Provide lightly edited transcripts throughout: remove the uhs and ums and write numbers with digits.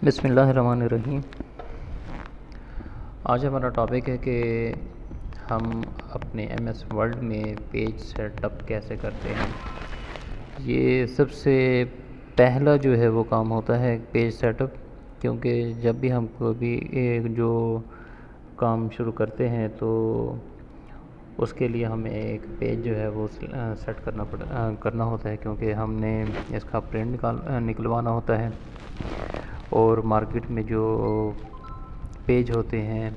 बिस्मिल्लाहिर्रहमानिर्रहीम। आज हमारा टॉपिक है कि हम अपने एमएस वर्ड में पेज सेटअप कैसे करते हैं। ये सबसे पहला जो है वो काम होता है पेज सेटअप, क्योंकि जब भी हम कोई एक जो काम शुरू करते हैं तो उसके लिए हमें एक पेज जो है वो सेट करना होता है, क्योंकि हमने इसका प्रिंट निकलवाना होता है। और मार्केट में जो पेज होते हैं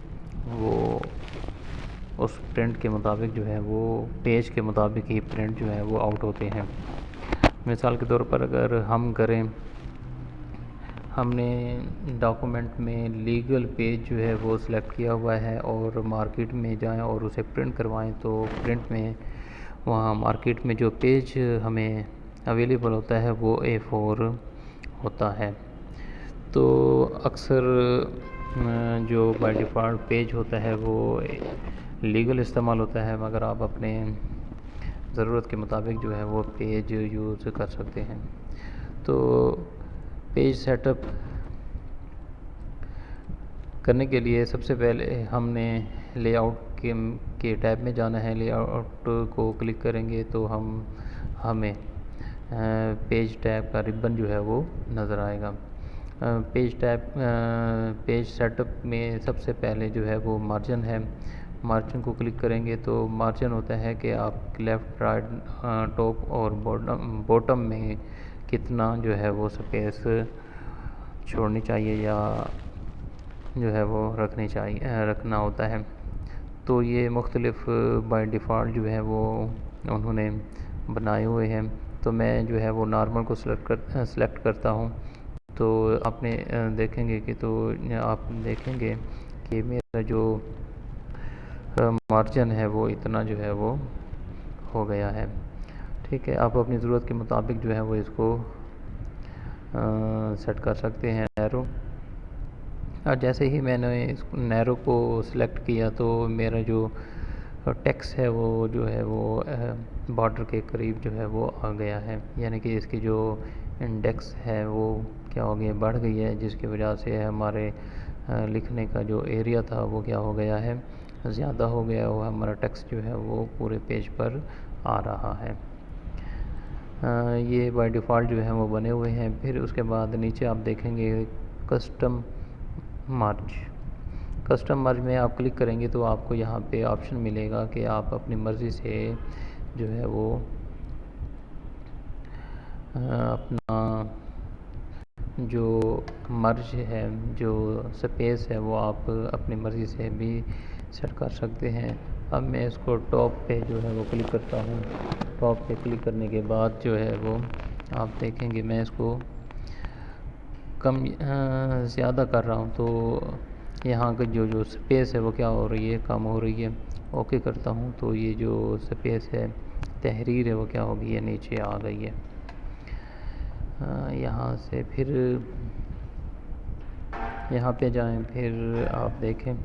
वो उस प्रिंट के मुताबिक जो है वो पेज के मुताबिक ही प्रिंट जो है वो आउट होते हैं। मिसाल के तौर पर अगर हम करें, हमने डॉक्यूमेंट में लीगल पेज जो है वो सिलेक्ट किया हुआ है और मार्केट में जाएं और उसे प्रिंट करवाएं, तो प्रिंट में वहाँ मार्केट में जो पेज हमें अवेलेबल होता है वो A4 होता है। तो अक्सर जो बाय डिफ़ॉल्ट पेज होता है वो लीगल इस्तेमाल होता है, मगर आप अपने ज़रूरत के मुताबिक जो है वो पेज यूज़ कर सकते हैं। तो पेज सेटअप करने के लिए सबसे पहले हमने लेआउट के टैब में जाना है। लेआउट को क्लिक करेंगे तो हमें पेज टैब का रिबन जो है वो नज़र आएगा। पेज सेटअप में सबसे पहले जो है वो मार्जिन है। मार्जिन को क्लिक करेंगे तो मार्जिन होता है कि आप लेफ़्ट, राइट, टॉप और बॉटम में कितना जो है वो स्पेस छोड़नी चाहिए या जो है वो रखना होता है। तो ये मुख्तलिफ़ बाय डिफ़ॉल्ट जो है वो उन्होंने बनाए हुए हैं। तो मैं जो है वो नॉर्मल को सिलेक्ट करता हूँ। तो आपने देखेंगे कि मेरा जो मार्जिन है वो इतना जो है वो हो गया है। ठीक है, आप अपनी ज़रूरत के मुताबिक जो है वो इसको सेट कर सकते हैं नैरो। और जैसे ही मैंने इस नैरो को सिलेक्ट किया तो मेरा जो टेक्स्ट है वो जो है वो बॉर्डर के करीब जो है वो आ गया है, यानी कि इसकी जो इंडेक्स है वो क्या हो गई, बढ़ गई है, जिसकी वजह से हमारे लिखने का जो एरिया था वो क्या हो गया है, ज़्यादा हो गया। और हमारा टेक्स्ट जो है वो पूरे पेज पर आ रहा है। ये बाय डिफ़ॉल्ट जो है वो बने हुए हैं। फिर उसके बाद नीचे आप देखेंगे कस्टम मर्ज में आप क्लिक करेंगे तो आपको यहाँ पे ऑप्शन मिलेगा कि आप अपनी मर्ज़ी से जो है वो अपना जो मर्ज है, जो स्पेस है, वो आप अपनी मर्ज़ी से भी सेट कर सकते हैं। अब मैं इसको टॉप पे जो है वो क्लिक करता हूँ। टॉप पे क्लिक करने के बाद जो है वो आप देखेंगे मैं इसको कम ज़्यादा कर रहा हूँ, तो यहाँ का जो स्पेस है वो क्या हो रही है, कम हो रही है। ओके करता हूँ तो ये जो स्पेस है, तहरीर है, वो क्या हो गई है, नीचे आ गई है। यहाँ से फिर यहाँ पे जाएं, फिर आप देखें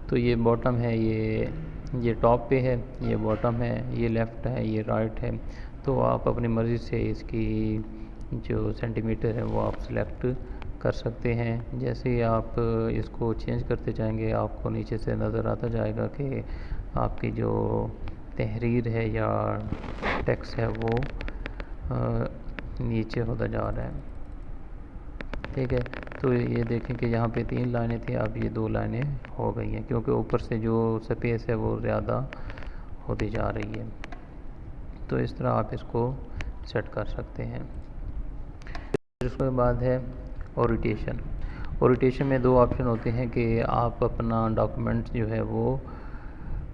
तो ये बॉटम है, ये टॉप पे है, ये बॉटम है, ये लेफ़्ट है, ये राइट है। तो आप अपनी मर्ज़ी से इसकी जो सेंटीमीटर है वो आप सिलेक्ट कर सकते हैं। जैसे ही आप इसको चेंज करते जाएंगे आपको नीचे से नज़र आता जाएगा कि आपकी जो तहरीर है या टेक्स्ट है वो नीचे होता जा रहा है। ठीक है, तो ये देखें कि यहाँ पे 3 लाइनें थी, अब ये 2 लाइनें हो गई हैं, क्योंकि ऊपर से जो स्पेस है वो ज़्यादा होती जा रही है। तो इस तरह आप इसको सेट कर सकते हैं। फिर उसके बाद है ओरिएंटेशन। ओरिएंटेशन में 2 ऑप्शन होते हैं कि आप अपना डॉक्यूमेंट जो है वो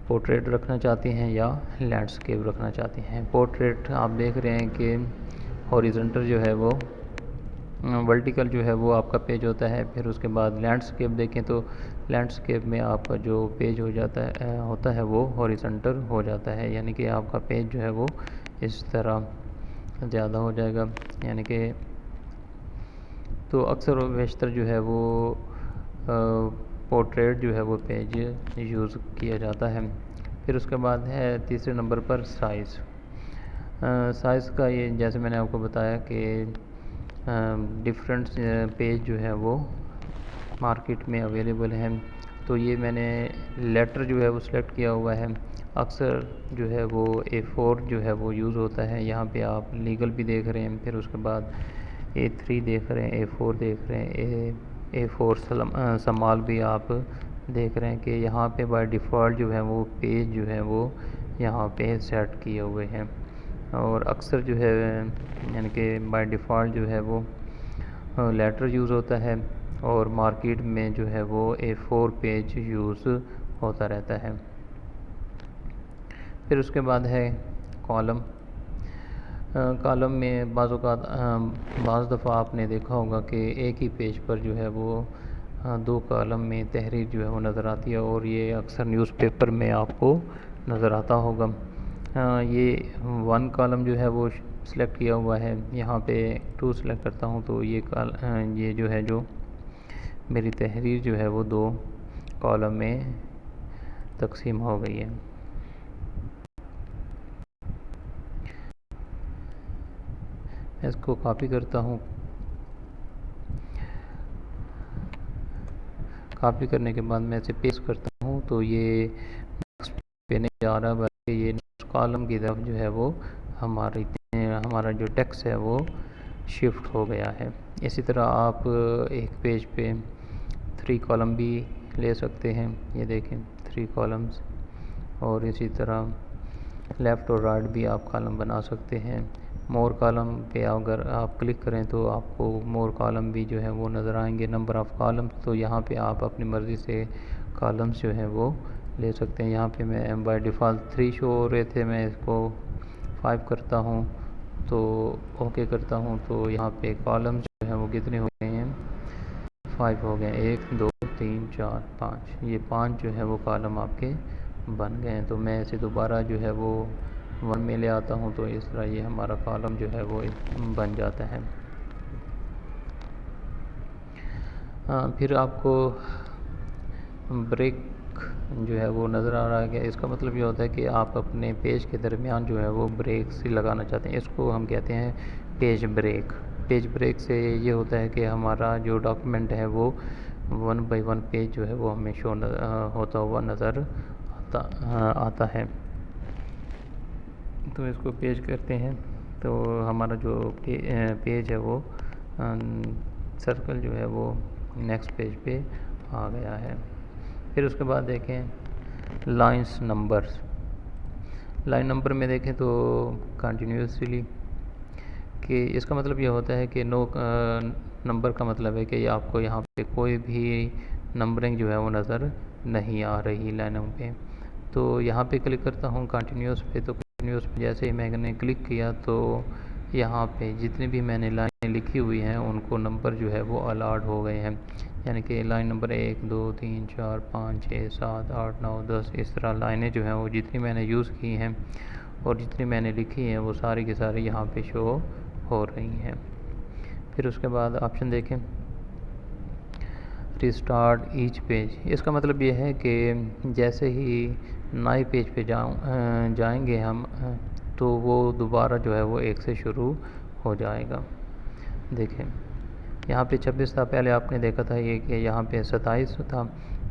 पोर्ट्रेट रखना चाहते हैं या लैंडस्केप रखना चाहते हैं। पोर्ट्रेट आप देख रहे हैं कि हॉरिजॉन्टल जो है वो वर्टिकल जो है वो आपका पेज होता है। फिर उसके बाद लैंडस्केप देखें तो लैंडस्केप में आपका जो पेज होता है वो हॉरिजॉन्टल हो जाता है, यानी कि आपका पेज जो है वो इस तरह ज़्यादा हो जाएगा। यानी कि तो अक्सर व बेशतर जो है वो पोर्ट्रेट जो है वो पेज यूज़ किया जाता है। फिर उसके बाद है तीसरे नंबर पर साइज़ का। ये जैसे मैंने आपको बताया कि डिफरेंट पेज जो है वो मार्केट में अवेलेबल है। तो ये मैंने लेटर जो है वो सिलेक्ट किया हुआ है। अक्सर जो है वो A4 जो है वो यूज़ होता है। यहाँ पे आप लीगल भी देख रहे हैं, फिर उसके बाद A3 देख रहे हैं, A4 देख रहे हैं, A4 समाल भी आप देख रहे हैं कि यहाँ पे बाय डिफ़ॉल्ट जो है वो पेज जो है वो यहाँ पे सेट किए हुए हैं। और अक्सर जो है यानी कि बाय डिफ़ॉल्ट जो है वो लेटर यूज़ होता है, और मार्केट में जो है वो A4 पेज यूज़ होता रहता है। फिर उसके बाद है कॉलम। कॉलम में बाज़ दफ़ा आपने देखा होगा कि एक ही पेज पर जो है वो दो कॉलम में तहरीर जो है वो नज़र आती है, और ये अक्सर न्यूज़पेपर में आपको नज़र आता होगा। ये वन कॉलम जो है वो सिलेक्ट किया हुआ है। यहाँ पे टू सिलेक्ट करता हूँ तो ये जो है जो मेरी तहरीर जो है वो दो कॉलम में तकसीम हो गई है। मैं इसको कॉपी करता हूँ। कॉपी करने के बाद मैं इसे पेस्ट करता हूँ तो ये नेक्स्ट पे नहीं जा रहा, बल्कि ये नेक्स्ट कॉलम की तरफ जो है वो हमारा जो टेक्स्ट है वो शिफ्ट हो गया है। इसी तरह आप एक पेज पे 3 कॉलम भी ले सकते हैं। ये देखें 3 कॉलम्स, और इसी तरह लेफ़्ट और राइट भी आप कॉलम बना सकते हैं। मोर कॉलम पे अगर आप क्लिक करें तो आपको मोर कॉलम भी जो है वो नज़र आएंगे, नंबर ऑफ़ कॉलम्स। तो यहाँ पे आप अपनी मर्ज़ी से कॉलम्स जो हैं वो ले सकते हैं। यहाँ पे मैं बाय डिफ़ॉल्ट 3 शो हो रहे थे, मैं इसको 5 करता हूँ तो ओके करता हूँ। तो यहाँ पे कॉलम्स जो हैं वो कितने हो गए हैं, 5 हो गए। 1 2 3 4 5, ये 5 जो है वो कॉलम आपके बन गए हैं। तो मैं इसे दोबारा जो है वो 1 में ले आता हूँ, तो इस तरह ये हमारा कॉलम जो है वो बन जाता है। फिर आपको ब्रेक जो है वो नज़र आ रहा है कि इसका मतलब ये होता है कि आप अपने पेज के दरमियान जो है वो ब्रेक से लगाना चाहते हैं। इसको हम कहते हैं पेज ब्रेक। पेज ब्रेक से ये होता है कि हमारा जो डॉक्यूमेंट है वो 1 बाय 1 पेज जो है वो हमें शो होता हुआ नज़र आता है। तो इसको पेज करते हैं तो हमारा जो पेज है वो सर्कल जो है वो नेक्स्ट पेज पे आ गया है। फिर उसके बाद देखें लाइंस नंबर्स। लाइन नंबर में देखें तो कंटिन्यूसली, कि इसका मतलब ये होता है कि नो नंबर का मतलब है कि आपको यहाँ पे कोई भी नंबरिंग जो है वो नज़र नहीं आ रही लाइनों पे। तो यहाँ पे क्लिक करता हूँ कंटिन्यूस पे, तो कंटिन्यूस पे जैसे ही मैंने क्लिक किया तो यहाँ पे जितनी भी मैंने लाइनें लिखी हुई हैं उनको नंबर जो है वो अलॉट हो गए हैं। यानी कि लाइन नंबर 1 2 3 4 5 6 7 8 9 10, इस तरह लाइनें जो हैं वो जितनी मैंने यूज़ की हैं और जितनी मैंने लिखी हैं वो सारी की सारी यहाँ पे शो हो रही हैं। फिर उसके बाद ऑप्शन देखें रिस्टार्ट ईच पेज। इसका मतलब ये है कि जैसे ही नए पेज पे जाएंगे हम तो वो दोबारा जो है वो 1 से शुरू हो जाएगा। देखें यहाँ पे 26 था, पहले आपने देखा था ये कि यहाँ पे 27 था।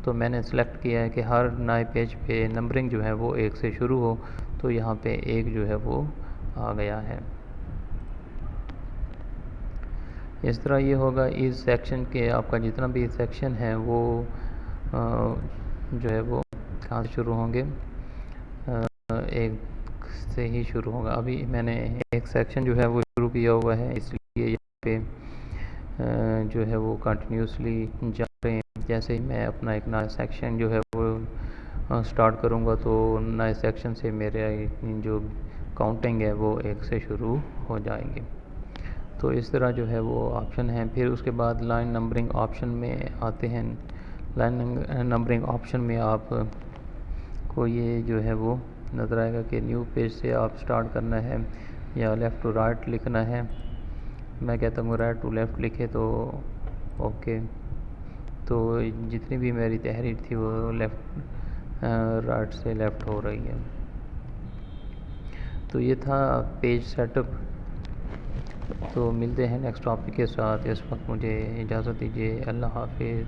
तो मैंने सेलेक्ट किया है कि हर नए पेज पे नंबरिंग जो है वो 1 से शुरू हो, तो यहाँ पे 1 जो है वो आ गया है। इस तरह ये होगा इस सेक्शन के, आपका जितना भी सेक्शन है वो जो है वो कहाँ से शुरू होंगे, 1 से ही शुरू होगा। अभी मैंने एक सेक्शन जो है वो शुरू किया हुआ है, इसलिए यहाँ पे जो है वो कंटिन्यूसली जा रहे हैं। जैसे ही मैं अपना एक नया सेक्शन जो है वो स्टार्ट करूँगा तो नए सेक्शन से मेरे जो काउंटिंग है वो 1 से शुरू हो जाएगी। तो इस तरह जो है वो ऑप्शन है। फिर उसके बाद लाइन नंबरिंग ऑप्शन में आते हैं। लाइन नंबरिंग ऑप्शन में आप को ये जो है वो नज़र आएगा कि न्यू पेज से आप स्टार्ट करना है या लेफ़्ट टू राइट लिखना है। मैं कहता हूँ राइट टू लेफ़्ट लिखे तो ओके। तो जितनी भी मेरी तहरीर थी वो लेफ़्ट राइट से लेफ़्ट हो रही है। तो ये था पेज सेटअप। तो मिलते हैं नेक्स्ट टॉपिक के साथ। इस वक्त मुझे इजाज़त दीजिए। अल्लाह हाफिज़।